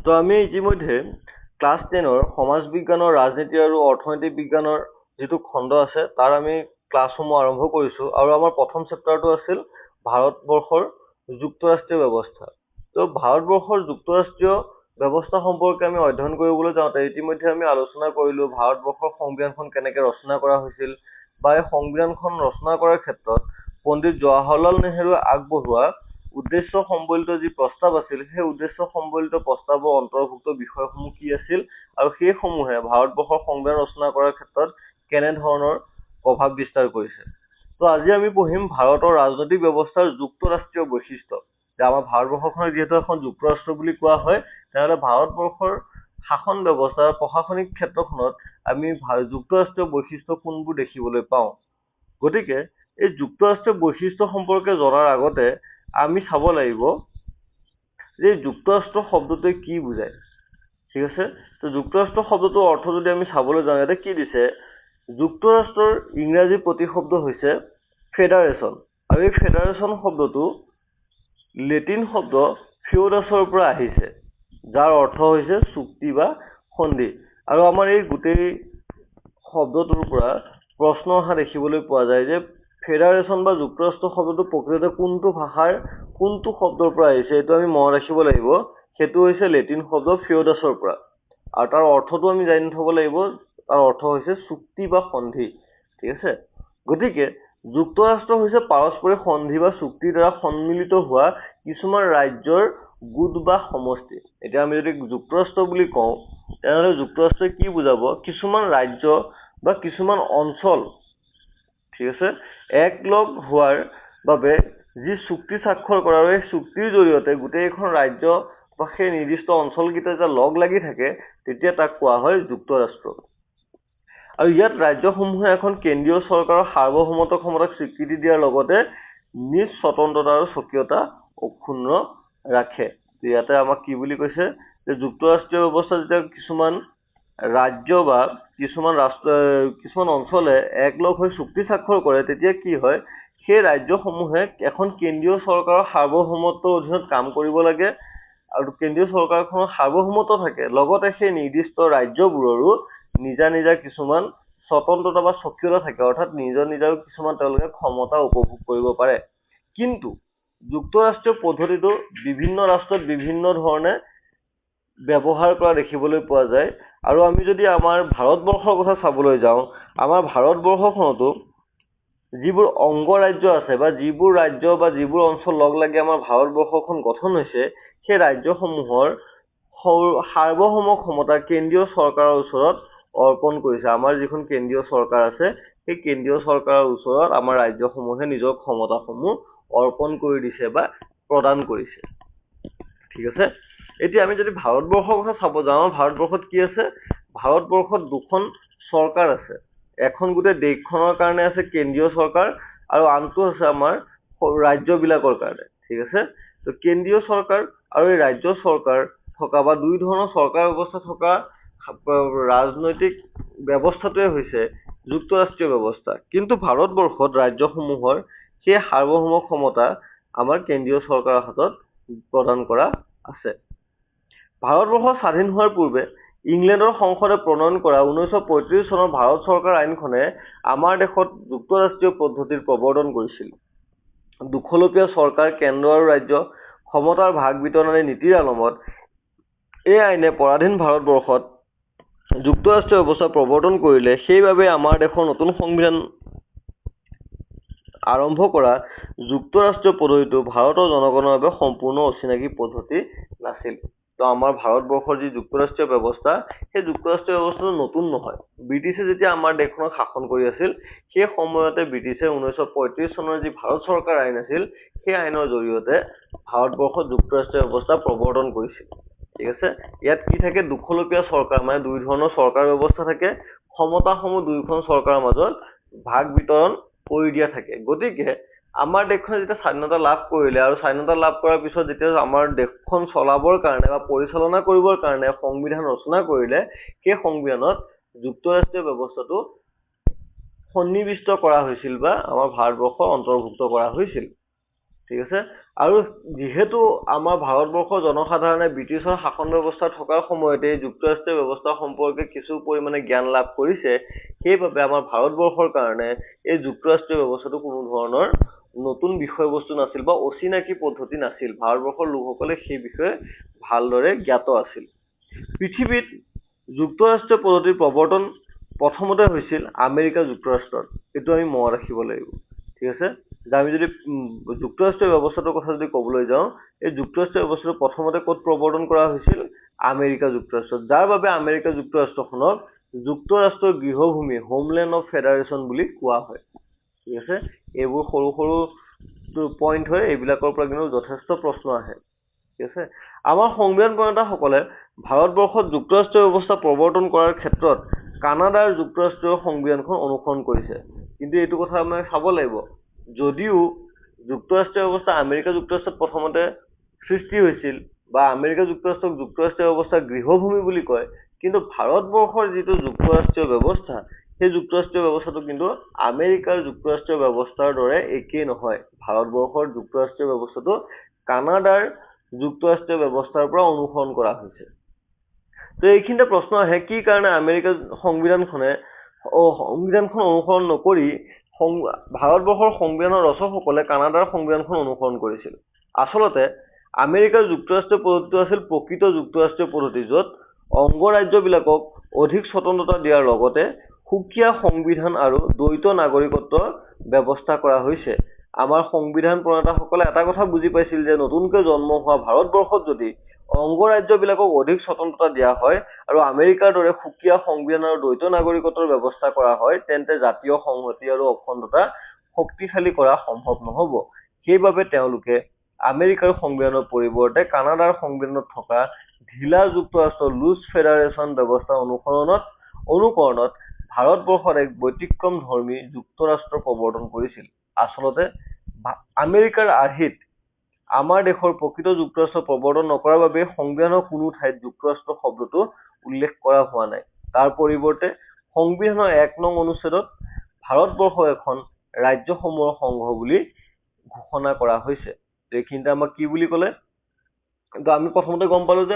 তো আমি ইতিমধ্যে ক্লাছ 10ৰ সমাজ বিজ্ঞানৰ ৰাজনীতি আৰু অৰ্থনৈতিক বিজ্ঞানৰ যিটো খণ্ড আছে তাৰ আমি ক্লাছসমূহ আৰম্ভ কৰিছো আৰু আমাৰ প্ৰথম চেপ্টাৰটো আছিল ভাৰতবৰ্ষৰ যুক্তৰাষ্ট্ৰীয় ব্যৱস্থা। তো ভাৰতবৰ্ষৰ যুক্তৰাষ্ট্ৰীয় ব্যৱস্থা সম্পৰ্কে আমি অধ্যয়ন কৰিবলৈ যাওঁতে ইতিমধ্যে আমি আলোচনা কৰিলো ভাৰতবৰ্ষৰ সংবিধানখন কেনেকৈ ৰচনা কৰা হৈছিল বা এই সংবিধানখন ৰচনা কৰাৰ ক্ষেত্ৰত পণ্ডিত জৱাহৰলাল নেহৰুৱে আগবঢ়োৱা উদ্দেশ্য সম্বলিত যি প্ৰস্তাৱ আছিল সেই উদ্দেশ্য সম্বলিত প্ৰস্তাৱৰ অন্তৰ্ভুক্ত বিষয়সমূহ কি আছিল আৰু সেইসমূহে ভাৰতবৰ্ষৰ সংবিধান ৰচনা কৰাৰ ক্ষেত্ৰত কেনেধৰণৰ প্ৰভাৱ বিস্তাৰ কৰিছে। তো আজি আমি পঢ়িম ভাৰতৰ ৰাজনৈতিক ব্যৱস্থাৰ যুক্তৰাষ্ট্ৰীয় বৈশিষ্ট্য। যে আমাৰ ভাৰতবৰ্ষখনক যিহেতু এখন যুক্তৰাষ্ট্ৰ বুলি কোৱা হয় তেনেহ'লে ভাৰতবৰ্ষৰ শাসন ব্যৱস্থা প্ৰশাসনিক ক্ষেত্ৰখনত আমি যুক্তৰাষ্ট্ৰীয় বৈশিষ্ট্য কোনবোৰ দেখিবলৈ পাওঁ। গতিকে এই যুক্তৰাষ্ট্ৰীয় বৈশিষ্ট্য সম্পৰ্কে জনাৰ আগতে আমি চাব লাগিব যে যুক্তৰাষ্ট্ৰ শব্দটোৱে কি বুজায়। ঠিক আছে, তো যুক্তৰাষ্ট্ৰ শব্দটোৰ অৰ্থ যদি আমি চাবলৈ যাওঁ ইয়াতে কি দিছে, যুক্তৰাষ্ট্ৰৰ ইংৰাজী প্ৰতিশব্দ হৈছে ফেডাৰেশ্যন আৰু এই ফেডাৰেশ্যন শব্দটো লেটিন শব্দ ফিউডাছৰ পৰা আহিছে যাৰ অৰ্থ হৈছে চুক্তি বা সন্ধি। আৰু আমাৰ এই গোটেই শব্দটোৰ পৰা প্ৰশ্ন অহা দেখিবলৈ পোৱা যায় যে ফেডাৰেশ্যন বা যুক্তৰাষ্ট্ৰ শব্দটো প্ৰকৃততে কোনটো ভাষাৰ কোনটো শব্দৰ পৰা আহিছে এইটো আমি মনত ৰাখিব লাগিব। সেইটো হৈছে লেটিন শব্দ ফিউডাছৰ পৰা আৰু তাৰ অৰ্থটো আমি জানি থব লাগিব, তাৰ অৰ্থ হৈছে চুক্তি বা সন্ধি। ঠিক আছে, গতিকে যুক্তৰাষ্ট্ৰ হৈছে পাৰস্পৰিক সন্ধি বা চুক্তিৰ দ্বাৰা সন্মিলিত হোৱা কিছুমান ৰাজ্যৰ গোট বা সমষ্টি। এতিয়া আমি যদি যুক্তৰাষ্ট্ৰ বুলি কওঁ তেনেহ'লে যুক্তৰাষ্ট্ৰই কি বুজাব, কিছুমান ৰাজ্য বা কিছুমান অঞ্চল, ঠিক আছে, একলগ হোৱাৰ বাবে যি চুক্তি স্বাক্ষৰ কৰা আৰু এই চুক্তিৰ জৰিয়তে গোটেইখন ৰাজ্য বা সেই নিৰ্দিষ্ট অঞ্চলকেইটা যেতিয়া লগ লাগি থাকে তেতিয়া তাক কোৱা হয় যুক্তৰাষ্ট্ৰ। আৰু ইয়াত ৰাজ্যসমূহে এখন কেন্দ্ৰীয় চৰকাৰৰ সাৰ্বভৌমত্ব ক্ষমতাক স্বীকৃতি দিয়াৰ লগতে নিজ স্বতন্ত্ৰতা আৰু স্বকীয়তা অক্ষুণ্ণ ৰাখে। ইয়াতে আমাক কি বুলি কৈছে যে যুক্তৰাষ্ট্ৰীয় ব্যৱস্থা যেতিয়া কিছুমান ৰাজ্য বা কিছুমান অঞ্চলে একলগ হৈ চুক্তি স্বাক্ষৰ কৰে তেতিয়া কি হয়, সেই ৰাজ্যসমূহে এখন কেন্দ্ৰীয় চৰকাৰৰ সাৰ্বভৌমত্বৰ অধীনত কাম কৰিব লাগে আৰু কেন্দ্ৰীয় চৰকাৰখনৰ সাৰ্বভৌমত্ব থাকে, লগতে সেই নিৰ্দিষ্ট ৰাজ্যবোৰৰো নিজা নিজা কিছুমান স্বতন্ত্ৰতা বা স্বকীয়তা থাকে, অৰ্থাৎ নিজৰ নিজৰ কিছুমান তেওঁলোকে ক্ষমতা উপভোগ কৰিব পাৰে। কিন্তু যুক্তৰাষ্ট্ৰীয় পদ্ধতিটো বিভিন্ন ৰাষ্ট্ৰত বিভিন্ন ধৰণে ব্যৱহাৰ কৰা দেখিবলৈ পোৱা যায়। আৰু আমি যদি আমাৰ ভাৰতবৰ্ষৰ কথা চাবলৈ যাওঁ, আমাৰ ভাৰতবৰ্ষখনতো যিবোৰ অংগৰাজ্য আছে বা যিবোৰ ৰাজ্য বা যিবোৰ অঞ্চল লগ লাগি আমাৰ ভাৰতবৰ্ষখন গঠন হৈছে সেই ৰাজ্যসমূহৰ সাৰ্বভৌম ক্ষমতা কেন্দ্ৰীয় চৰকাৰৰ ওচৰত অৰ্পণ কৰিছে। আমাৰ যিখন কেন্দ্ৰীয় চৰকাৰ আছে সেই কেন্দ্ৰীয় চৰকাৰৰ ওচৰত আমাৰ ৰাজ্যসমূহে নিজৰ ক্ষমতাসমূহ অৰ্পণ কৰি দিছে বা প্ৰদান কৰিছে। ঠিক আছে, এতিয়া আমি যদি ভাৰতবৰ্ষৰ কথা চাব যাওঁ, ভাৰতবৰ্ষত কি আছে, ভাৰতবৰ্ষত দুখন চৰকাৰ আছে। এখন গোটেই দেশখনৰ কাৰণে আছে কেন্দ্ৰীয় চৰকাৰ আৰু আনটো আছে আমাৰ ৰাজ্যবিলাকৰ কাৰণে। ঠিক আছে, তো কেন্দ্ৰীয় চৰকাৰ আৰু এই ৰাজ্য চৰকাৰ থকা বা দুই ধৰণৰ চৰকাৰ ব্যৱস্থা থকা ৰাজনৈতিক ব্যৱস্থাটোৱে হৈছে যুক্তৰাষ্ট্ৰীয় ব্যৱস্থা। কিন্তু ভাৰতবৰ্ষত ৰাজ্যসমূহৰ সেই সাৰ্বভৌম ক্ষমতা আমাৰ কেন্দ্ৰীয় চৰকাৰৰ হাতত প্ৰদান কৰা আছে। ভাৰতবৰ্ষ স্বাধীন হোৱাৰ পূৰ্বে ইংলেণ্ডৰ সংসদে প্ৰণয়ন কৰা 1935 চনৰ ভাৰত চৰকাৰ আইনখনে আমাৰ দেশত যুক্তৰাষ্ট্ৰীয় পদ্ধতিৰ প্ৰৱৰ্তন কৰিছিল। দুখলপীয়া চৰকাৰ, কেন্দ্ৰ আৰু ৰাজ্য ক্ষমতাৰ ভাগ বিতৰণ আদি নীতিৰ আলমত এই আইনে পৰাধীন ভাৰতবৰ্ষত যুক্তৰাষ্ট্ৰীয় ব্যৱস্থা প্ৰৱৰ্তন কৰিলে। সেইবাবে আমাৰ দেশৰ নতুন সংবিধান আৰম্ভ কৰা যুক্তৰাষ্ট্ৰীয় পদ্ধতিটো ভাৰতৰ জনগণৰ বাবে সম্পূৰ্ণ অচিনাকি পদ্ধতি নাছিল। তো আমাৰ ভাৰতবৰ্ষৰ যি যুক্তৰাষ্ট্ৰীয় ব্যৱস্থা সেই যুক্তৰাষ্ট্ৰীয় ব্যৱস্থাটো নতুন নহয়। ব্ৰিটিছে যেতিয়া আমাৰ দেশখনক শাসন কৰি আছিল সেই সময়তে ব্ৰিটিছে 1935 চনৰ যি ভাৰত চৰকাৰ আইন আছিল সেই আইনৰ জৰিয়তে ভাৰতবৰ্ষত যুক্তৰাষ্ট্ৰীয় ব্যৱস্থা প্ৰৱৰ্তন কৰিছিল। ঠিক আছে, ইয়াত কি থাকে, দুখলপীয়া চৰকাৰ মানে দুই ধৰণৰ চৰকাৰ ব্যৱস্থা থাকে, ক্ষমতাসমূহ দুয়োখন চৰকাৰৰ মাজত ভাগ বিতৰণ কৰি দিয়া থাকে। গতিকে আমাৰ দেশখনে যেতিয়া স্বাধীনতা লাভ কৰিলে আৰু স্বাধীনতা লাভ কৰাৰ পিছত যেতিয়া আমাৰ দেশখন চলাবৰ কাৰণে বা পৰিচালনা কৰিবৰ কাৰণে সংবিধান ৰচনা কৰিলে সেই সংবিধানত যুক্তৰাষ্ট্ৰীয় ব্যৱস্থাটো সন্নিৱিষ্ট কৰা হৈছিল বা আমাৰ ভাৰতবৰ্ষ অন্তৰ্ভুক্ত কৰা হৈছিল। ঠিক আছে। আৰু যিহেতু আমাৰ ভাৰতবৰ্ষৰ জনসাধাৰণে ব্ৰিটিছৰ শাসন ব্যৱস্থা থকাৰ সময়তে যুক্তৰাষ্ট্ৰীয় ব্যৱস্থা সম্পৰ্কে কিছু পৰিমাণে জ্ঞান লাভ কৰিছে, সেইবাবে আমাৰ ভাৰতবৰ্ষৰ কাৰণে এই যুক্তৰাষ্ট্ৰীয় ব্যৱস্থাটো কোনো ধৰণৰ নতুন বিষয়বস্তু নাছিল বা অচিনাকি পদ্ধতি নাছিল। ভাৰতবৰ্ষৰ লোকসকলে সেই বিষয়ে ভালদৰে জ্ঞাত আছিল। পৃথিৱীত যুক্তৰাষ্ট্ৰীয় পদ্ধতিৰ প্ৰৱৰ্তন প্ৰথমতে হৈছিল আমেৰিকা যুক্তৰাষ্ট্ৰত। এইটো আমি মনত ৰাখিব লাগিব। ঠিক আছে। আমি যদি যুক্তৰাষ্ট্ৰীয় ব্যৱস্থাটোৰ কথা যদি ক'বলৈ যাওঁ, এই যুক্তৰাষ্ট্ৰীয় ব্যৱস্থাটো প্ৰথমতে ক'ত প্ৰৱৰ্তন কৰা হৈছিল? আমেৰিকা যুক্তৰাষ্ট্ৰত। যাৰ বাবে আমেৰিকা যুক্তৰাষ্ট্ৰখনক যুক্তৰাষ্ট্ৰৰ গৃহভূমি হোমলেণ্ড অফ ফেডাৰেশ্যন বুলি কোৱা হয়। ঠিক আছে। এইবোৰ সৰু সৰু পইণ্ট হয়, এইবিলাকৰ পৰা কিন্তু যথেষ্ট প্ৰশ্ন আহে। ঠিক আছে। আমাৰ সংবিধান প্ৰণেতাসকলে ভাৰতবৰ্ষত যুক্তৰাষ্ট্ৰীয় ব্যৱস্থা প্ৰৱৰ্তন কৰাৰ ক্ষেত্ৰত কানাডাৰ যুক্তৰাষ্ট্ৰীয় সংবিধানখন অনুসৰণ কৰিছে। কিন্তু এইটো কথা আমি চাব লাগিব, যদিও যুক্তৰাষ্ট্ৰীয় ব্যৱস্থা আমেৰিকা যুক্তৰাষ্ট্ৰত প্ৰথমতে সৃষ্টি হৈছিল বা আমেৰিকা যুক্তৰাষ্ট্ৰক যুক্তৰাষ্ট্ৰীয় ব্যৱস্থাৰ গৃহভূমি বুলি কয়, কিন্তু ভাৰতবৰ্ষৰ যিটো যুক্তৰাষ্ট্ৰীয় ব্যৱস্থা, সেই যুক্তৰাষ্ট্ৰীয় ব্যৱস্থাটো কিন্তু আমেৰিকাৰ যুক্তৰাষ্ট্ৰীয় ব্যৱস্থাৰ দৰে একেই নহয়। ভাৰতবৰ্ষৰ যুক্তৰাষ্ট্ৰীয় ব্যৱস্থাটো কানাডাৰ যুক্তৰাষ্ট্ৰীয় ব্যৱস্থাৰ পৰা অনুসৰণ কৰা হৈছে। তো এইখিনিতে প্ৰশ্ন আহে, কি কাৰণে আমেৰিকাৰ সংবিধানখন অনুসৰণ নকৰি ভাৰতবৰ্ষৰ সংবিধানৰ ৰচকসকলে কানাডাৰ সংবিধানখন অনুসৰণ কৰিছিল? আচলতে আমেৰিকাৰ যুক্তৰাষ্ট্ৰীয় পদ্ধতিটো আছিল প্ৰকৃত যুক্তৰাষ্ট্ৰীয় পদ্ধতি, য'ত অংগৰাজ্যবিলাকক অধিক স্বতন্ত্ৰতা দিয়াৰ লগতে সুকীয়া সংবিধান আৰু দ্বৈত নাগৰিকত্বৰ ব্যৱস্থা কৰা হৈছে। আমাৰ সংবিধান প্ৰণেতাসকলে এটা কথা বুজি পাইছিল যে নতুনকৈ জন্ম হোৱা ভাৰতবৰ্ষত যদি অংগৰাজ্যবিলাকক অধিক স্বতন্ত্ৰতা দিয়া হয় আৰু আমেৰিকাৰ দৰে সুকীয়া সংবিধান আৰু দ্বৈত নাগৰিকত্বৰ ব্যৱস্থা কৰা হয়, তেন্তে জাতীয় সংহতি আৰু অখণ্ডতা শক্তিশালী কৰা সম্ভৱ নহ'ব। সেইবাবে তেওঁলোকে আমেৰিকাৰ সংবিধানৰ পৰিৱৰ্তে কানাডাৰ সংবিধানত থকা ঢিলা যুক্তৰাষ্ট্ৰ লুজ ফেডাৰেশ্যন ব্যৱস্থা অনুকৰণত ভাৰতবৰ্ষত এক ব্যতিক্ৰমধৰ্মী যুক্তৰাষ্ট্ৰ প্ৰৱৰ্তন কৰিছিল। আচলতে আমেৰিকাৰ আৰ্হিত আমাৰ দেশৰ প্ৰকৃত যুক্তৰাষ্ট্ৰ প্ৰৱৰ্তন নকৰাৰ বাবে সংবিধানৰ কোনো ঠাইত যুক্তৰাষ্ট্ৰ শব্দটো উল্লেখ কৰা হোৱা নাই। তাৰ পৰিৱৰ্তে সংবিধানৰ ১ নং অনুচ্ছেদত ভাৰতবৰ্ষ এখন ৰাজ্যসমূহৰ সংঘ বুলি ঘোষণা কৰা হৈছে। এইখিনিতে আমাক কি বুলি ক'লে? তো আমি প্ৰথমতে গম পালো যে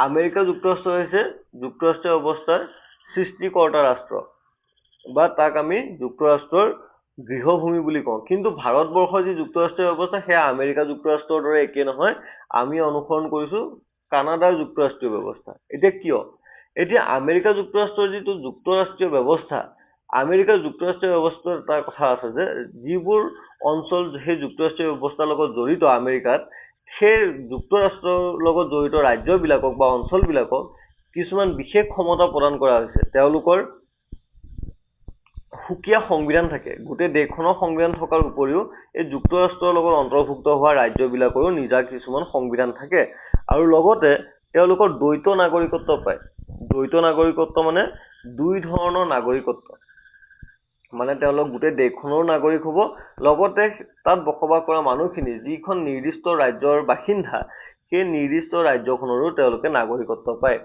আমেৰিকা যুক্তৰাষ্ট্ৰ হৈছে যুক্তৰাষ্ট্ৰীয় ব্যৱস্থাৰ সৃষ্টিকৰ্তা ৰাষ্ট্ৰ, বা তাক আমি যুক্তৰাষ্ট্ৰৰ গৃহভূমি বুলি কওঁ। কিন্তু ভাৰতবৰ্ষৰ যি যুক্তৰাষ্ট্ৰীয় ব্যৱস্থা, সেয়া আমেৰিকা যুক্তৰাষ্ট্ৰৰ দৰে একে নহয়। আমি অনুসৰণ কৰিছো কানাডাৰ যুক্তৰাষ্ট্ৰীয় ব্যৱস্থা। এতিয়া কিয়? এতিয়া আমেৰিকা যুক্তৰাষ্ট্ৰৰ যিটো যুক্তৰাষ্ট্ৰীয় ব্যৱস্থা, আমেৰিকাৰ যুক্তৰাষ্ট্ৰীয় ব্যৱস্থাৰ এটা কথা আছে যে যিবোৰ অঞ্চল সেই যুক্তৰাষ্ট্ৰীয় ব্যৱস্থাৰ লগত জড়িত আমেৰিকাত, সেই যুক্তৰাষ্ট্ৰৰ লগত জড়িত ৰাজ্যবিলাকক বা অঞ্চলবিলাকক কিছুমান বিশেষ ক্ষমতা প্ৰদান কৰা হৈছে। তেওঁলোকৰ সুকীয়া সংবিধান থাকে। গোটেই দেশখনৰ সংবিধান থকাৰ উপৰিও এই যুক্তৰাষ্ট্ৰৰ লগত অন্তৰ্ভুক্ত হোৱা ৰাজ্যবিলাকৰো নিজা কিছুমান সংবিধান থাকে। আৰু লগতে তেওঁলোকৰ দ্বৈত নাগৰিকত্ব পায়। দ্বৈত নাগৰিকত্ব মানে দুই ধৰণৰ নাগৰিকত্ব। মানে তেওঁলোক গোটেই দেশখনৰ নাগৰিক হ'ব, লগতে তাত বসবাস কৰা মানুহখিনি যিখন নিৰ্দিষ্ট ৰাজ্যৰ বাসিন্দা, সেই নিৰ্দিষ্ট ৰাজ্যখনৰো তেওঁলোকে নাগৰিকত্ব পায়।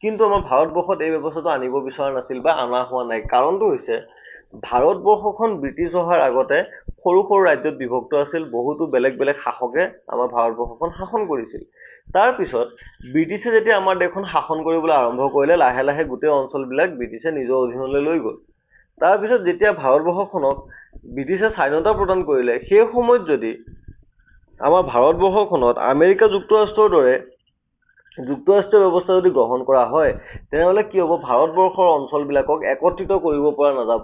কিন্তু আমাৰ ভাৰতবৰ্ষত এই ব্যৱস্থাটো আনিব বিচৰা নাছিল বা অনা হোৱা নাই। কাৰণটো হৈছে ভাৰতবৰ্ষখন ব্ৰিটিছ অহাৰ আগতে সৰু সৰু ৰাজ্যত বিভক্ত আছিল। বহুতো বেলেগ বেলেগ শাসকে আমাৰ ভাৰতবৰ্ষখন শাসন কৰিছিল। তাৰপিছত ব্ৰিটিছে যেতিয়া আমাৰ দেশখন শাসন কৰিবলৈ আৰম্ভ কৰিলে, লাহে লাহে গোটেই অঞ্চলবিলাক ব্ৰিটিছে নিজৰ অধীনলৈ লৈ গ'ল। তাৰপিছত যেতিয়া ভাৰতবৰ্ষখনক ব্ৰিটিছে স্বাধীনতা প্ৰদান কৰিলে, সেই সময়ত যদি আমাৰ ভাৰতবৰ্ষখনত আমেৰিকা যুক্তৰাষ্ট্ৰৰ দৰে যুক্তৰাষ্ট্ৰীয় ব্যৱস্থা যদি গ্ৰহণ কৰা হয়, তেনেহ'লে কি হ'ব? ভাৰতবৰ্ষৰ অঞ্চলবিলাকক একত্ৰিত কৰিব পৰা নাযাব।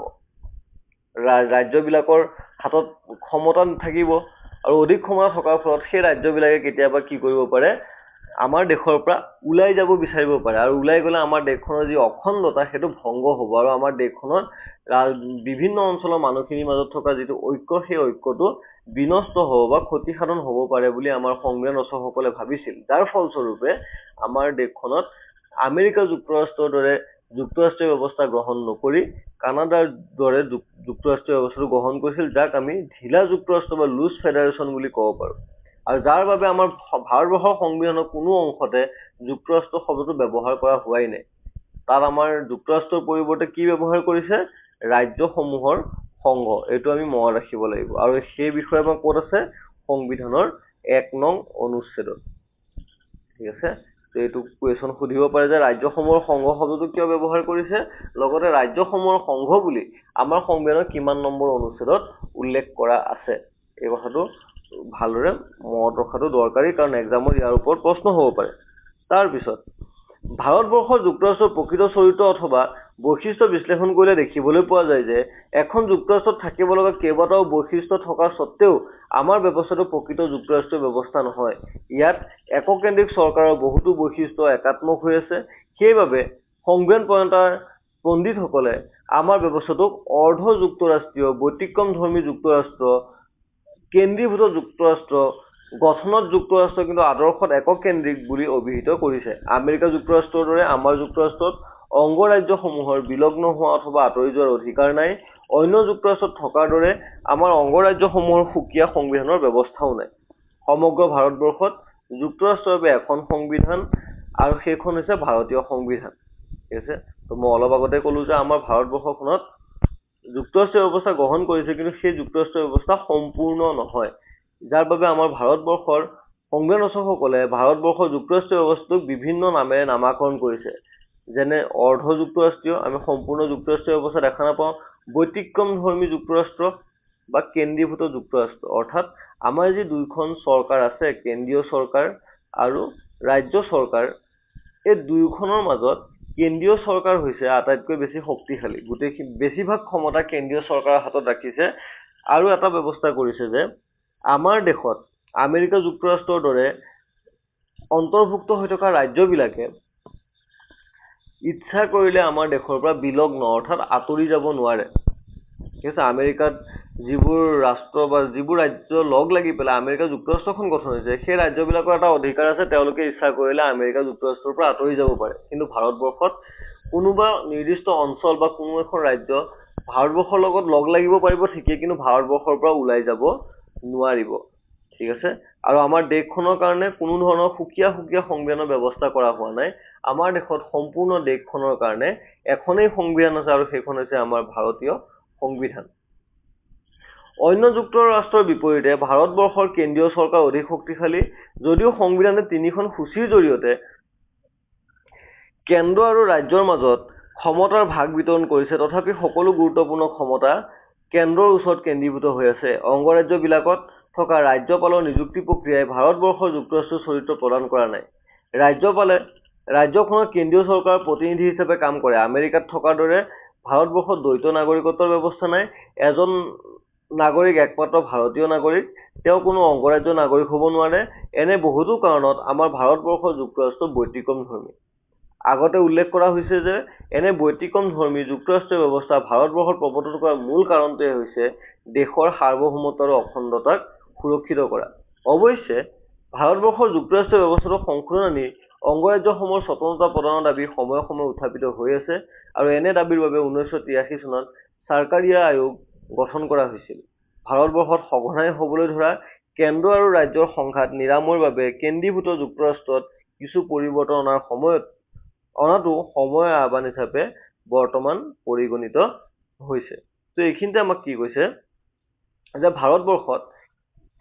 ৰাজ্যবিলাকৰ হাতত ক্ষমতা নাথাকিব, আৰু অধিক ক্ষমতা থকাৰ ফলত সেই ৰাজ্যবিলাকে কেতিয়াবা কি কৰিব পাৰে? আমাৰ দেশৰ পৰা ওলাই যাব বিচাৰিব পাৰে। আৰু ওলাই গ'লে আমাৰ দেশখনৰ যি অখণ্ডতা, সেইটো ভংগ হ'ব। আৰু আমাৰ দেশখনত বিভিন্ন অঞ্চলৰ মানুহখিনিৰ মাজত থকা যিটো ঐক্য, সেই ঐক্যটো বিনষ্ট হ'ব বা ক্ষতিসাধন হ'ব পাৰে বুলি আমাৰ সংবিধান ৰচকসকলে ভাবিছিল। যাৰ ফলস্বৰূপে আমাৰ দেশখনত আমেৰিকা যুক্তৰাষ্ট্ৰৰ দৰে যুক্তৰাষ্ট্ৰীয় ব্যৱস্থা গ্ৰহণ নকৰি কানাডাৰ দৰে যুক্তৰাষ্ট্ৰীয় ব্যৱস্থাটো গ্ৰহণ কৰিছিল, যাক আমি ঢিলা যুক্তৰাষ্ট্ৰ বা লুজ ফেডাৰেশ্যন বুলি ক'ব পাৰোঁ। আৰু যাৰ বাবে আমাৰ ভাৰতবৰ্ষৰ সংবিধানৰ কোনো অংশতে যুক্তৰাষ্ট্ৰ শব্দটো ব্যৱহাৰ কৰা হোৱাই নাই। তাত আমাৰ যুক্তৰাষ্ট্ৰৰ পৰিৱৰ্তে কি ব্যৱহাৰ কৰিছে? ৰাজ্যসমূহৰ সংঘ। এইটো আমি মনত ৰাখিব লাগিব। আৰু সেই বিষয়ে আমাৰ ক'ত আছে? সংবিধানৰ 1 নং অনুচ্ছেদত। ঠিক আছে, তো এইটো কুৱেশ্যন সুধিব পাৰে যে ৰাজ্যসমূহৰ সংঘ শব্দটো কিয় ব্যৱহাৰ কৰিছে, লগতে ৰাজ্যসমূহৰ সংঘ বুলি আমাৰ সংবিধানৰ কিমান নম্বৰ অনুচ্ছেদত উল্লেখ কৰা আছে। এই কথাটো ভালদৰে মনত ৰখাটো দৰকাৰী, কাৰণ এক্সামত ইয়াৰ ওপৰত প্ৰশ্ন হ'ব পাৰে। তাৰপিছত ভাৰতবৰ্ষৰ যুক্তৰাষ্ট্ৰৰ প্ৰকৃত চৰিত্ৰ অথবা বৈশিষ্ট্য বিশ্লেষণ কৰিলে দেখিবলৈ পোৱা যায় যে এখন যুক্তৰাষ্ট্ৰত থাকিব লগা কেইবাটাও বৈশিষ্ট্য থকা স্বত্তেও আমাৰ ব্যৱস্থাটো প্ৰকৃত যুক্তৰাষ্ট্ৰীয় ব্যৱস্থা নহয়। ইয়াত এককেন্দ্ৰিক চৰকাৰৰ বহুতো বৈশিষ্ট্য একাত্মক হৈ আছে। সেইবাবে সংবিধান প্ৰণেতাৰ পণ্ডিতসকলে আমাৰ ব্যৱস্থাটোক অৰ্ধ যুক্তৰাষ্ট্ৰীয়, ব্যতিক্ৰমধৰ্মী যুক্তৰাষ্ট্ৰ, কেন্দ্ৰীভূত যুক্তৰাষ্ট্ৰ, গঠনত যুক্তৰাষ্ট্ৰ কিন্তু আদৰ্শত এককেন্দ্ৰিক বুলি অভিহিত কৰিছে। আমেৰিকা যুক্তৰাষ্ট্ৰৰ দৰে আমাৰ যুক্তৰাষ্ট্ৰত অংগৰাজ্যসমূহৰ বিলগ্ন হোৱা অথবা আঁতৰি যোৱাৰ অধিকাৰ নাই। অন্য যুক্তৰাষ্ট্ৰত থকাৰ দৰে আমাৰ অংগৰাজ্যসমূহৰ সুকীয়া সংবিধানৰ ব্যৱস্থাও নাই। সমগ্ৰ ভাৰতবৰ্ষত যুক্তৰাষ্ট্ৰৰ বাবে এখন সংবিধান আৰু সেইখন হৈছে ভাৰতীয় সংবিধান। ঠিক আছে, তো মই অলপ আগতে ক'লো যে আমাৰ ভাৰতবৰ্ষখনত যুক্তৰাষ্ট্ৰীয় ব্যৱস্থা গ্ৰহণ কৰিছে, কিন্তু সেই যুক্তৰাষ্ট্ৰীয় ব্যৱস্থা সম্পূৰ্ণ নহয়, যাৰ বাবে আমাৰ ভাৰতবৰ্ষৰ সংবিধান ৰচকসকলে ভাৰতবৰ্ষৰ যুক্তৰাষ্ট্ৰীয় ব্যৱস্থাটোক বিভিন্ন নামেৰে নামাকৰণ কৰিছে। যেনে অৰ্ধ যুক্তৰাষ্ট্ৰীয়, আমি সম্পূৰ্ণ যুক্তৰাষ্ট্ৰীয় ব্যৱস্থা দেখা নাপাওঁ। ব্যতিক্ৰমধৰ্মী যুক্তৰাষ্ট্ৰ বা কেন্দ্ৰীভূত যুক্তৰাষ্ট্ৰ, অৰ্থাৎ আমাৰ যি দুইখন চৰকাৰ আছে, কেন্দ্ৰীয় চৰকাৰ আৰু ৰাজ্য চৰকাৰ, এই দুয়োখনৰ মাজত কেন্দ্ৰীয় চৰকাৰ হৈছে আটাইতকৈ বেছি শক্তিশালী। বেছিভাগ ক্ষমতা কেন্দ্ৰীয় চৰকাৰৰ হাতত ৰাখিছে। আৰু এটা ব্যৱস্থা কৰিছে যে আমাৰ দেশত আমেৰিকা যুক্তৰাষ্ট্ৰৰ দৰে অন্তৰ্ভুক্ত হৈ থকা ৰাজ্যবিলাকে ইচ্ছা কৰিলে আমাৰ দেশৰ পৰা বিলগ্ন অৰ্থাৎ আঁতৰি যাব নোৱাৰে। ঠিক আছে, আমেৰিকাত যিবোৰ ৰাষ্ট্ৰ বা যিবোৰ ৰাজ্য লগ লাগি পেলাই আমেৰিকা যুক্তৰাষ্ট্ৰখন গঠন হৈছে, সেই ৰাজ্যবিলাকৰ এটা অধিকাৰ আছে, তেওঁলোকে ইচ্ছা কৰিলে আমেৰিকা যুক্তৰাষ্ট্ৰৰ পৰা আঁতৰি যাব পাৰে। কিন্তু ভাৰতবৰ্ষত কোনোবা নিৰ্দিষ্ট অঞ্চল বা কোনো এখন ৰাজ্য ভাৰতবৰ্ষৰ লগত লগ লাগিব পাৰিব ঠিকেই, কিন্তু ভাৰতবৰ্ষৰ পৰা ওলাই যাব নোৱাৰিব। ঠিক আছে, আৰু আমাৰ দেশখনৰ কাৰণে কোনো ধৰণৰ সুকীয়া সংবিধানৰ ব্যৱস্থা কৰা হোৱা নাই। আমাৰ দেশত সম্পূৰ্ণ দেশখনৰ কাৰণে এখনেই সংবিধান আছে, আৰু সেইখন হৈছে আমাৰ ভাৰতীয় সংবিধান। অন্য যুক্তৰাষ্ট্ৰৰ বিপৰীতে ভাৰতবৰ্ষৰ কেন্দ্ৰীয় চৰকাৰ অধিক শক্তিশালী। যদিও সংবিধানে 3খন সূচীৰ জৰিয়তে কেন্দ্ৰ আৰু ৰাজ্যৰ মাজত ক্ষমতাৰ ভাগ বিতৰণ কৰিছে, তথাপি সকলো গুৰুত্বপূৰ্ণ ক্ষমতা কেন্দ্ৰৰ ওচৰত কেন্দ্ৰীভূত হৈ আছে। অংগৰাজ্যবিলাকত থকা ৰাজ্যপালৰ নিযুক্তি প্ৰক্ৰিয়াই ভাৰতবৰ্ষৰ যুক্তৰাষ্ট্ৰীয় চৰিত্ৰ প্ৰদান কৰা নাই। ৰাজ্যপালে ৰাজ্যখনৰ কেন্দ্ৰীয় চৰকাৰৰ প্ৰতিনিধি হিচাপে কাম কৰে। আমেৰিকাত থকাৰ দৰে ভাৰতবৰ্ষত দ্বৈত নাগৰিকত্বৰ ব্যৱস্থা নাই। এজন নাগৰিক একমাত্ৰ ভাৰতীয় নাগৰিক, তেওঁ কোনো অংগৰাজ্যৰ নাগৰিক হ'ব নোৱাৰে। এনে বহুতো কাৰণত আমাৰ ভাৰতবৰ্ষৰ যুক্তৰাষ্ট্ৰ ব্যতিক্ৰমধৰ্মী। আগতে উল্লেখ কৰা হৈছে যে এনে ব্যতিক্ৰমধৰ্মী যুক্তৰাষ্ট্ৰীয় ব্যৱস্থা ভাৰতবৰ্ষত প্ৰৱৰ্তন কৰাৰ মূল কাৰণটোৱে হৈছে দেশৰ সাৰ্বভৌমত্ব আৰু অখণ্ডতাক সুৰক্ষিত কৰা। অৱশ্যে ভাৰতবৰ্ষৰ যুক্তৰাষ্ট্ৰীয় ব্যৱস্থাটো সংশোধন আনি অংগৰাজ্যসমূহৰ স্বতন্ত্ৰতা প্ৰদানৰ দাবী সময়ে সময়ে উত্থাপিত হৈ আছে, আৰু এনে দাবীৰ বাবে 1983 চনত চাৰকাৰীয়া আয়োগ গঠন কৰা হৈছিল। ভাৰতবৰ্ষত সঘনাই হ'বলৈ ধৰা কেন্দ্ৰ আৰু ৰাজ্যৰ সংঘাত নিৰাময়ৰ বাবে কেন্দ্ৰীভূত যুক্তৰাষ্ট্ৰত কিছু পৰিৱৰ্তন অনাটো সময়ৰ আহ্বান হিচাপে বৰ্তমান পৰিগণিত হৈছে। তো এইখিনিতে আমাক কি কৈছে যে ভাৰতবৰ্ষত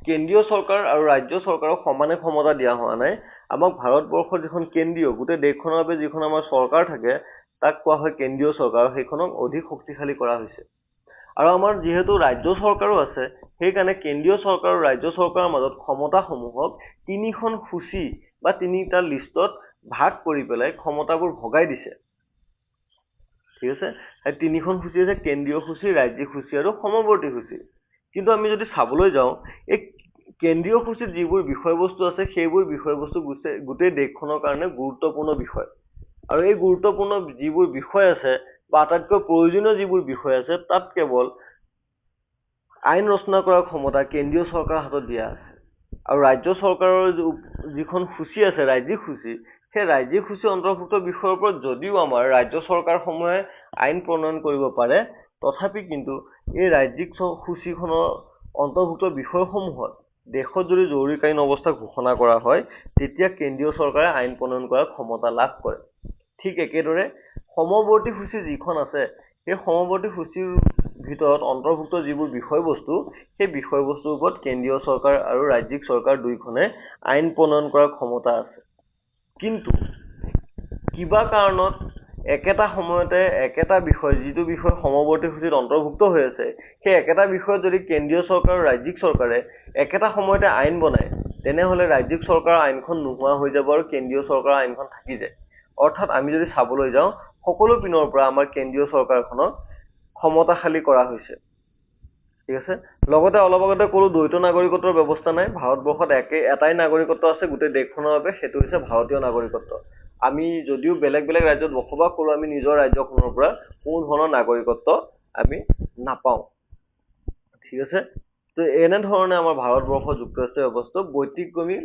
কেন্দ্ৰীয় চৰকাৰ আৰু ৰাজ্য চৰকাৰক সমানে ক্ষমতা দিয়া হোৱা নাই। আমাক ভাৰতবৰ্ষৰ যিখন কেন্দ্ৰীয়, গোটেই দেশখনৰ বাবে যিখন আমাৰ চৰকাৰ থাকে, তাক কোৱা হয় কেন্দ্ৰীয় চৰকাৰ, সেইখনক অধিক শক্তিশালী কৰা হৈছে। আৰু আমাৰ যিহেতু ৰাজ্য চৰকাৰো আছে, সেইকাৰণে কেন্দ্ৰীয় চৰকাৰ আৰু ৰাজ্য চৰকাৰৰ মাজত ক্ষমতাসমূহক 3খন সূচী বা 3টা লিষ্টত ভাগ কৰি পেলাই ক্ষমতাবোৰ ভগাই দিছে। ঠিক আছে, এই 3খন সূচী আছে কেন্দ্ৰীয় সূচী, ৰাজ্যিক সূচী আৰু সমৱৰ্তী সূচী। কিন্তু আমি যদি চাবলৈ যাওঁ, এই কেন্দ্ৰীয় সূচীত যিবোৰ বিষয়বস্তু আছে, সেইবোৰ বিষয়বস্তু গোটেই দেশখনৰ কাৰণে গুৰুত্বপূৰ্ণ বিষয়। আৰু এই গুৰুত্বপূৰ্ণ যিবোৰ বিষয় আছে বা আটাইতকৈ প্ৰয়োজনীয় যিবোৰ বিষয় আছে, তাত কেৱল আইন ৰচনা কৰাৰ ক্ষমতা কেন্দ্ৰীয় চৰকাৰৰ হাতত দিয়া আছে। আৰু ৰাজ্য চৰকাৰৰ যিখন সূচী আছে, ৰাজ্যিক সূচী, সেই ৰাজ্যিক সূচী অন্তৰ্ভুক্ত বিষয়ৰ ওপৰত যদিও আমাৰ ৰাজ্য চৰকাৰসমূহে আইন প্ৰণয়ন কৰিব পাৰে, তথাপি কিন্তু এই ৰাজ্যিক সূচীখনৰ অন্তৰ্ভুক্ত বিষয়সমূহত দেশত যদি জৰুৰীকালীন অৱস্থা ঘোষণা কৰা হয়, তেতিয়া কেন্দ্ৰীয় চৰকাৰে আইন প্ৰণয়ন কৰাৰ ক্ষমতা লাভ কৰে। ঠিক একেদৰে সমৱৰ্তী সূচী যিখন আছে, সেই সমৱৰ্তী সূচীৰ ভিতৰত অন্তৰ্ভুক্ত যিবোৰ বিষয়বস্তু সেই বিষয়বস্তুৰ ওপৰত কেন্দ্ৰীয় চৰকাৰ আৰু ৰাজ্যিক চৰকাৰ দুইখনে আইন প্ৰণয়ন কৰাৰ ক্ষমতা আছে। কিন্তু কিবা কাৰণত একেটা সময়তে একেটা বিষয় যিটো বিষয় সমৱৰ্তী সূচীত অন্তৰ্ভুক্ত হৈ আছে সেই একেটা বিষয়ত যদি কেন্দ্ৰীয় চৰকাৰ আৰু ৰাজ্যিক চৰকাৰে একেটা সময়তে আইন বনায় তেনেহ'লে ৰাজ্যিক চৰকাৰৰ আইনখন নোহোৱা হৈ যাব আৰু কেন্দ্ৰীয় চৰকাৰৰ আইনখন থাকি যায়। অৰ্থাৎ আমি যদি চাবলৈ যাওঁ সকলো পিনৰ পৰা আমাৰ কেন্দ্ৰীয় চৰকাৰখনক ক্ষমতাশালী কৰা হৈছে। ঠিক আছে। লগতে অলপ আগতে ক'লো দ্বৈত নাগৰিকত্বৰ ব্যৱস্থা নাই। ভাৰতবৰ্ষত এটাই নাগৰিকত্ব আছে গোটেই দেশখনৰ বাবে, সেইটো হৈছে ভাৰতীয় নাগৰিকত্ব। আমি যদিও বেলেগ বেলেগ ৰাজ্যত বসবাস কৰোঁ আমি নিজৰ ৰাজ্যখনৰ পৰা কোনো ধৰণৰ নাগৰিকত্ব আমি নাপাওঁ। ঠিক আছে। তো এনেধৰণে আমাৰ ভাৰতবৰ্ষ যুক্তৰাষ্ট্ৰীয় ব্যৱস্থাক ব্যতিক্ৰমী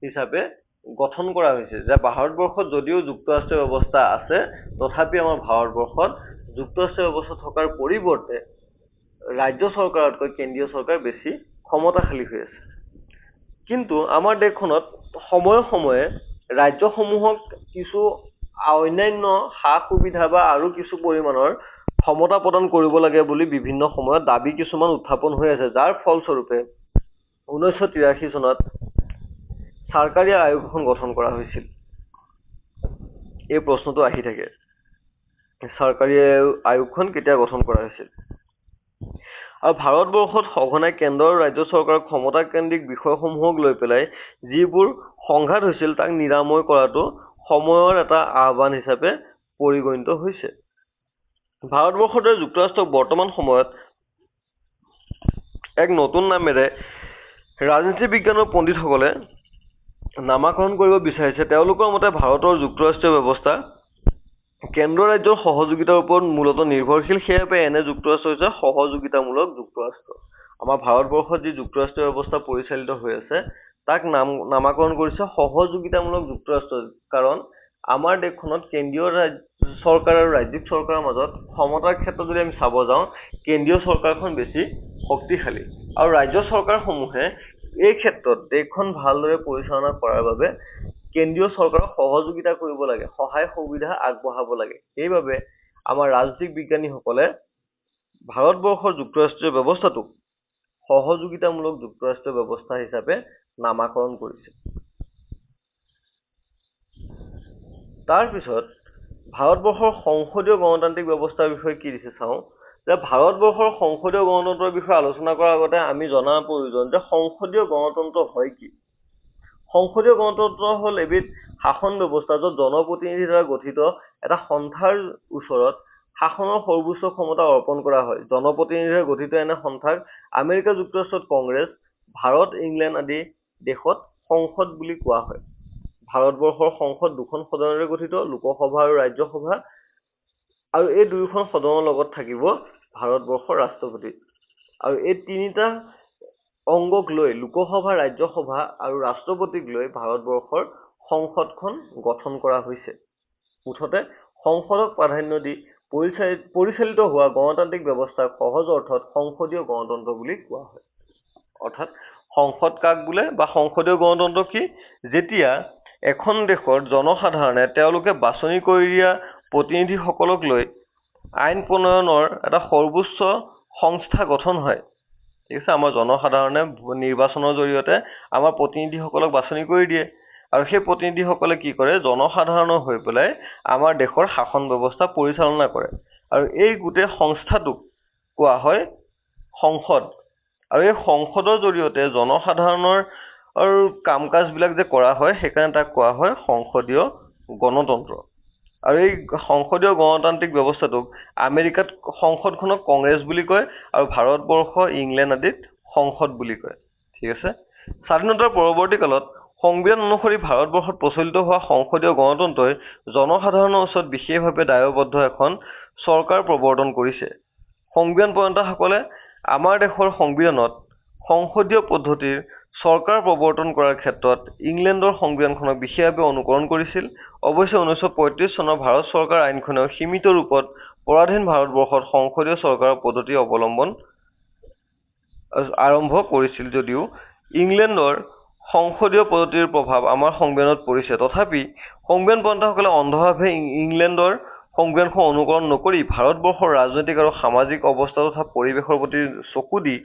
হিচাপে গঠন কৰা হৈছে যে ভাৰতবৰ্ষত যদিও যুক্তৰাষ্ট্ৰীয় ব্যৱস্থা আছে তথাপি আমাৰ ভাৰতবৰ্ষত যুক্তৰাষ্ট্ৰীয় ব্যৱস্থা থকাৰ পৰিৱৰ্তে ৰাজ্য চৰকাৰতকৈ কেন্দ্ৰীয় চৰকাৰ বেছি ক্ষমতাশালী হৈ আছে। কিন্তু আমাৰ দেশখনত সময়ে সময়ে ৰাজ্যসমূহক কিছু অন্যান্য সা সুবিধা বা আৰু কিছু পৰিমাণৰ ক্ষমতা প্ৰদান কৰিব লাগে বুলি বিভিন্ন সময়ত দাবী কিছুমান উত্থাপন হৈ আছে, যাৰ ফলস্বৰূপে 1983 চনত চৰকাৰী আয়োগ এখন গঠন কৰা হৈছিল। এই প্ৰশ্নটো আহি থাকে, চৰকাৰী আয়োগখন কেতিয়া গঠন কৰা হৈছিল? আৰু ভাৰতবৰ্ষত সঘনাই কেন্দ্ৰ আৰু ৰাজ্য চৰকাৰৰ ক্ষমতাকেন্দ্ৰিক বিষয়সমূহক লৈ পেলাই যিবোৰ সংঘাত হৈছিল তাক নিৰাময় কৰাটো সময়ৰ এটা আহ্বান হিচাপে পৰিগণিত হৈছে। ভাৰতবৰ্ষৰ দৰে যুক্তৰাষ্ট্ৰক বৰ্তমান সময়ত এক নতুন নামেৰে ৰাজনীতি বিজ্ঞানৰ পণ্ডিতসকলে নামাকৰণ কৰিব বিচাৰিছে। তেওঁলোকৰ মতে ভাৰতৰ যুক্তৰাষ্ট্ৰীয় ব্যৱস্থা কেন্দ্ৰ ৰাজ্যৰ সহযোগিতাৰ ওপৰত মূলত নিৰ্ভৰশীল। সেইবাবে এনে যুক্তৰাষ্ট্ৰ হৈছে সহযোগিতামূলক যুক্তৰাষ্ট্ৰ। আমাৰ ভাৰতবৰ্ষত যি যুক্তৰাষ্ট্ৰীয় ব্যৱস্থা পৰিচালিত হৈ আছে তাক নামাকৰণ কৰিছে সহযোগিতামূলক যুক্তৰাষ্ট্ৰ। কাৰণ আমাৰ দেশখনত কেন্দ্ৰীয় চৰকাৰ আৰু ৰাজ্যিক চৰকাৰৰ মাজত ক্ষমতাৰ ক্ষেত্ৰত যদি আমি চাব যাওঁ কেন্দ্ৰীয় চৰকাৰখন বেছি শক্তিশালী আৰু ৰাজ্য চৰকাৰসমূহে এই ক্ষেত্ৰত দেশখন ভালদৰে পৰিচালনা কৰাৰ বাবে কেন্দ্ৰীয় চৰকাৰক সহযোগিতা কৰিব লাগে, সহায় সুবিধা আগবঢ়াব লাগে। সেইবাবে আমাৰ ৰাজনৈতিক বিজ্ঞানীসকলে ভাৰতবৰ্ষৰ যুক্তৰাষ্ট্ৰীয় ব্যৱস্থাটোক সহযোগিতামূলক যুক্তৰাষ্ট্ৰীয় ব্যৱস্থা হিচাপে নামাকৰণ কৰিছে। তাৰপিছত ভাৰতবৰ্ষৰ সংসদীয় গণতান্ত্ৰিক ব্যৱস্থাৰ বিষয়ে কি দিছে চাওঁ যে ভাৰতবৰ্ষৰ সংসদীয় গণতন্ত্ৰৰ বিষয়ে আলোচনা কৰাৰ আগতে আমি জনাৰ প্ৰয়োজন যে সংসদীয় গণতন্ত্ৰ হয় কি? সংসদীয় গণতন্ত্ৰ হ'ল এবিধ শাসন ব্যৱস্থা য'ত জনপ্ৰতিনিধিৰ দ্বাৰা গঠিত এটা সন্থাৰ ওচৰত শাসনৰ সৰ্বোচ্চ ক্ষমতা অৰ্পণ কৰা হয়। জনপ্ৰতিনিধিৰে গঠিত এনে সন্থাক আমেৰিকা যুক্তৰাষ্ট্ৰত কংগ্ৰেছ, ভাৰত, ইংলেণ্ড আদি দেশত সংসদ বুলি কোৱা হয়। ভাৰতবৰ্ষৰ সংসদ দুখন সদনেৰে গঠিত, লোকসভা আৰু ৰাজ্যসভা, আৰু এই দুয়োখন সদনৰ লগত থাকিব ভাৰতবৰ্ষৰ ৰাষ্ট্ৰপতি। আৰু এই তিনিটা অংগক লৈ লোকসভা, ৰাজ্যসভা আৰু ৰাষ্ট্ৰপতিক লৈ ভাৰতবৰ্ষৰ সংসদখন গঠন কৰা হৈছে। মুঠতে সংসদক প্ৰাধান্য দি পৰিচালিত হোৱা গণতান্ত্ৰিক ব্যৱস্থাক সহজ অৰ্থত সংসদীয় গণতন্ত্ৰ বুলি কোৱা হয়। অৰ্থাৎ সংসদ কাক বোলে বা সংসদীয় গণতন্ত্ৰ কি? যেতিয়া এখন দেশৰ জনসাধাৰণে তেওঁলোকে বাছনি কৰি দিয়া প্ৰতিনিধিসকলক লৈ আইন প্ৰণয়নৰ এটা সৰ্বোচ্চ সংস্থা গঠন হয়। ঠিক আছে। আমাৰ জনসাধাৰণে নিৰ্বাচনৰ জৰিয়তে আমাৰ প্ৰতিনিধিসকলক বাছনি কৰি দিয়ে আৰু সেই প্ৰতিনিধিসকলে কি কৰে? জনসাধাৰণৰ হৈ পেলাই আমাৰ দেশৰ শাসন ব্যৱস্থা পৰিচালনা কৰে আৰু এই গোটেই সংস্থাটোক কোৱা হয় সংসদ। আৰু এই সংসদৰ জৰিয়তে জনসাধাৰণৰ কাম কাজবিলাক যে কৰা হয় সেইকাৰণে তাক কোৱা হয় সংসদীয় গণতন্ত্ৰ। আৰু এই সংসদীয় গণতান্ত্ৰিক ব্যৱস্থাটোক আমেৰিকাত সংসদখনক কংগ্ৰেছ বুলি কয় আৰু ভাৰতবৰ্ষ, ইংলেণ্ড আদিত সংসদ বুলি কয়। ঠিক আছে। স্বাধীনতাৰ পৰৱৰ্তী কালত সংবিধান অনুসৰি ভাৰতবৰ্ষত প্ৰচলিত হোৱা সংসদীয় গণতন্ত্ৰই জনসাধাৰণৰ ওচৰত বিশেষভাৱে দায়বদ্ধ এখন চৰকাৰ প্ৰৱৰ্তন কৰিছে। সংবিধান প্ৰণেতাসকলে আমাৰ দেশৰ সংবিধানত সংসদীয় পদ্ধতিৰ চৰকাৰ প্ৰৱৰ্তন কৰাৰ ক্ষেত্ৰত ইংলেণ্ডৰ সংবিধানখনক বিশেষভাৱে অনুকৰণ কৰিছিল। অৱশ্যে 1935 চনৰ ভাৰত চৰকাৰ আইনখনেও সীমিত ৰূপত পৰাধীন ভাৰতবৰ্ষত সংসদীয় চৰকাৰৰ পদ্ধতি অৱলম্বন আৰম্ভ কৰিছিল যদিও ইংলেণ্ডৰ সংসদীয় পদ্ধতিৰ প্ৰভাৱ আমাৰ সংবিধানত পৰিছে। তথাপি সংবিধান প্ৰণেতাসকলে অন্ধভাৱে ইংলেণ্ডৰ সংবিধানখন অনুকৰণ নকৰি ভাৰতবৰ্ষৰ ৰাজনৈতিক আৰু সামাজিক অৱস্থা তথা পৰিৱেশৰ প্ৰতি চকু দি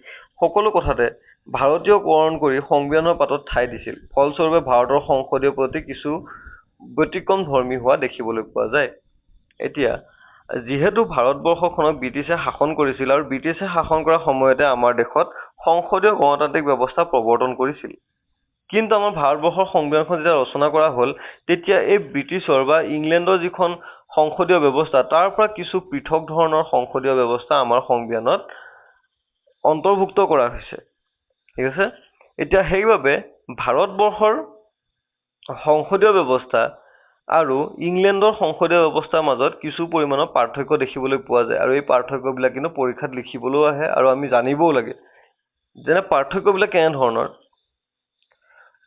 সকলো কথাতে ভাৰতীয়কৰণ কৰি সংবিধানৰ পাতত ঠাই দিছিল। ফলস্বৰূপে ভাৰতৰ সংসদীয় প্ৰতি কিছু ব্যতিক্ৰম ধৰ্মী হোৱা দেখিবলৈ পোৱা যায়। এতিয়া যিহেতু ভাৰতবৰ্ষখনক ব্ৰিটিছে শাসন কৰিছিল আৰু ব্ৰিটিছে শাসন কৰাৰ সময়তে আমাৰ দেশত সংসদীয় গণতান্ত্ৰিক ব্যৱস্থা প্ৰৱৰ্তন কৰিছিল। কিন্তু আমাৰ ভাৰতবৰ্ষৰ সংবিধানখন যেতিয়া ৰচনা কৰা হ'ল তেতিয়া এই ব্ৰিটিছৰ বা ইংলেণ্ডৰ যিখন সংসদীয় ব্যৱস্থা তাৰ পৰা কিছু পৃথক ধৰণৰ সংসদীয় ব্যৱস্থা আমাৰ সংবিধানত অন্তৰ্ভুক্ত কৰা হৈছে। ঠিক আছে, এতিয়া সেইবাবে ভাৰতবৰ্ষৰ সংসদীয় ব্যৱস্থা আৰু ইংলেণ্ডৰ সংসদীয় ব্যৱস্থাৰ মাজত কিছু পৰিমাণৰ পাৰ্থক্য দেখিবলৈ পোৱা যায় আৰু এই পাৰ্থক্যবিলাক কিন্তু পৰীক্ষাত লিখিবলৈও আহে আৰু আমি জানিবও লাগে। যেনে পাৰ্থক্যবিলাক কেনেধৰণৰ?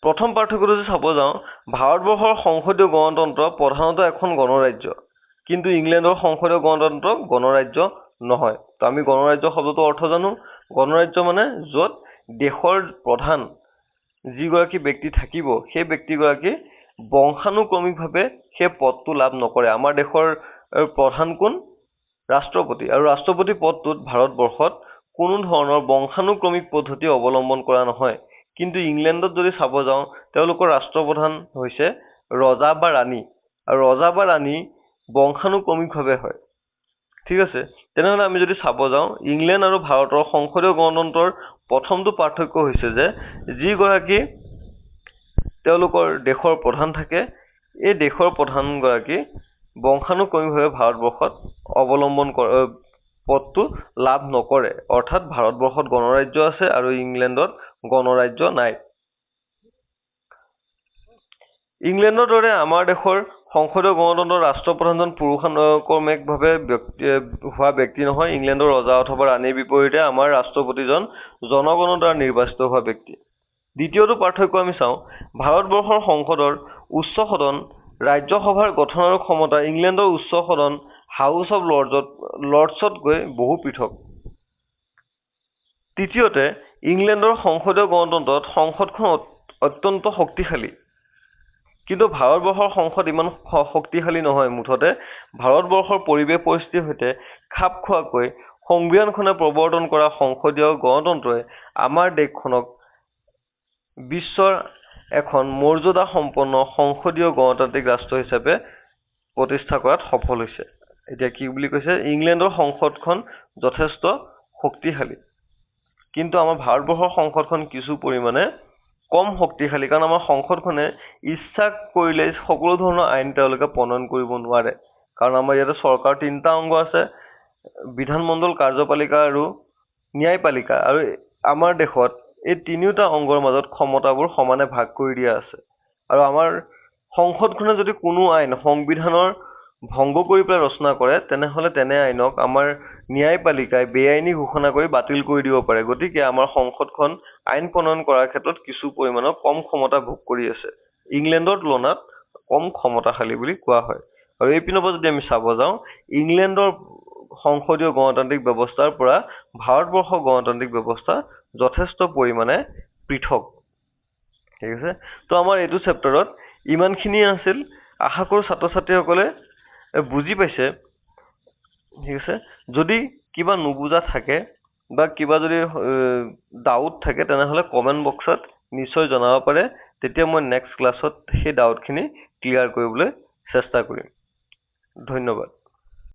প্ৰথম পাৰ্থক্যটো যদি চাব যাওঁ, ভাৰতবৰ্ষৰ সংসদীয় গণতন্ত্ৰ প্ৰধানতঃ এখন গণৰাজ্য, কিন্তু ইংলেণ্ডৰ সংসদীয় গণতন্ত্ৰ গণৰাজ্য নহয়। তো আমি গণৰাজ্য শব্দটো অৰ্থ জানো। গণৰাজ্য মানে য'ত দেশৰ প্ৰধান যিগৰাকী ব্যক্তি থাকিব সেই ব্যক্তিগৰাকী বংশানুক্ৰমিকভাৱে সেই পদটো লাভ নকৰে। আমাৰ দেশৰ প্ৰধান কোন? ৰাষ্ট্ৰপতি। আৰু ৰাষ্ট্ৰপতি পদটোত ভাৰতবৰ্ষত কোনো ধৰণৰ বংশানুক্ৰমিক পদ্ধতি অৱলম্বন কৰা নহয়। কিন্তু ইংলেণ্ডত যদি চাব যাওঁ তেওঁলোকৰ ৰাষ্ট্ৰপ্ৰধান হৈছে ৰজা বা ৰাণী, আৰু ৰজা বা ৰাণী বংশানুক্ৰমিকভাৱে হয়। ঠিক আছে, তেনেহ'লে আমি যদি চাব যাওঁ ইংলেণ্ড আৰু ভাৰতৰ সংসদীয় গণতন্ত্ৰৰ প্ৰথমটো পাৰ্থক্য হৈছে যে যিগৰাকী তেওঁলোকৰ দেশৰ প্ৰধান থাকে এই দেশৰ প্ৰধানগৰাকী বংশানুক্ৰমিকভাৱে ভাৰতবৰ্ষত অৱলম্বন পদটো লাভ নকৰে। অৰ্থাৎ ভাৰতবৰ্ষত গণৰাজ্য আছে আৰু ইংলেণ্ডত গণৰাজ্য নাই। ইংলেণ্ডৰ দৰে আমাৰ দেশৰ সংসদীয় গণতন্ত্ৰৰ ৰাষ্ট্ৰপ্ৰধানজন পুৰুষানুক্ৰমিকভাৱে হোৱা ব্যক্তি নহয়। ইংলেণ্ডৰ ৰজা অথবা ৰাণীৰ বিপৰীতে আমাৰ ৰাষ্ট্ৰপতিজন জনগণৰ দ্বাৰা নিৰ্বাচিত হোৱা ব্যক্তি। দ্বিতীয়টো পাৰ্থক্য আমি চাওঁ, ভাৰতবৰ্ষৰ সংসদৰ উচ্চ সদন ৰাজ্যসভাৰ গঠন আৰু ক্ষমতা ইংলেণ্ডৰ উচ্চ সদন হাউচ অৱ লৰ্ডছতকৈ বহু পৃথক। তৃতীয়তে, ইংলেণ্ডৰ সংসদীয় গণতন্ত্ৰত সংসদখন অত্যন্ত শক্তিশালী, কিন্তু ভাৰতবৰ্ষৰ সংসদ ইমান শক্তিশালী নহয়। মুঠতে ভাৰতবৰ্ষৰ পৰিৱেশ পৰিস্থিতিৰ সৈতে খাপ খোৱাকৈ সংবিধানখনে প্ৰৱৰ্তন কৰা সংসদীয় গণতন্ত্ৰই আমাৰ দেশখনক বিশ্বৰ এখন মৰ্যাদা সম্পন্ন সংসদীয় গণতান্ত্ৰিক ৰাষ্ট্ৰ হিচাপে প্ৰতিষ্ঠা কৰাত সফল হৈছে। এতিয়া কি বুলি কৈছে? ইংলেণ্ডৰ সংসদখন যথেষ্ট শক্তিশালী, কিন্তু আমাৰ ভাৰতবৰ্ষৰ সংসদখন কিছু পৰিমাণে কম শক্তিশালী, কাৰণ আমাৰ সংসদখনে ইচ্ছা কৰিলে সকলো ধৰণৰ আইন তেওঁলোকে প্ৰণয়ন কৰিব নোৱাৰে। কাৰণ আমাৰ ইয়াতে চৰকাৰ 3টা অংগ আছে, বিধানমণ্ডল, কাৰ্যপালিকা আৰু ন্যায়পালিকা, আৰু আমাৰ দেশত এই 3টা অংগৰ মাজত ক্ষমতাবোৰ সমানে ভাগ কৰি দিয়া আছে। আৰু আমাৰ সংসদখনে যদি কোনো আইন সংবিধানৰ ভংগ কৰি পেলাই ৰচনা কৰে তেনেহ'লে তেনে আইনক আমাৰ ন্যায়পালিকাই বেআইনী ঘোষণা কৰি বাতিল কৰি দিব পাৰে। গতিকে আমাৰ সংসদখন আইন প্ৰণয়ন কৰাৰ ক্ষেত্ৰত কিছু পৰিমাণৰ কম ক্ষমতা ভোগ কৰি আছে। ইংলেণ্ডৰ তুলনাত কম ক্ষমতাশালী বুলি কোৱা হয়। আৰু এইপিনৰ পৰা যদি আমি চাব যাওঁ ইংলেণ্ডৰ সংসদীয় গণতান্ত্ৰিক ব্যৱস্থাৰ পৰা ভাৰতবৰ্ষৰ গণতান্ত্ৰিক ব্যৱস্থা যথেষ্ট পৰিমাণে পৃথক। ঠিক আছে, তো আমাৰ এইটো চেপ্টাৰত ইমানখিনি আছিল। আশা কৰোঁ ছাত্ৰ ছাত্ৰীসকলে বুজি পাইছে। ঠিক আছে, যদি কিবা নুবুজা থাকে বা কিবা যদি ডাউট থাকে তেনেহ'লে কমেণ্ট বক্সত নিশ্চয় জনাব পাৰে। তেতিয়া মই নেক্সট ক্লাছত সেই ডাউটখিনি ক্লিয়াৰ কৰিবলৈ চেষ্টা কৰিম। ধন্যবাদ।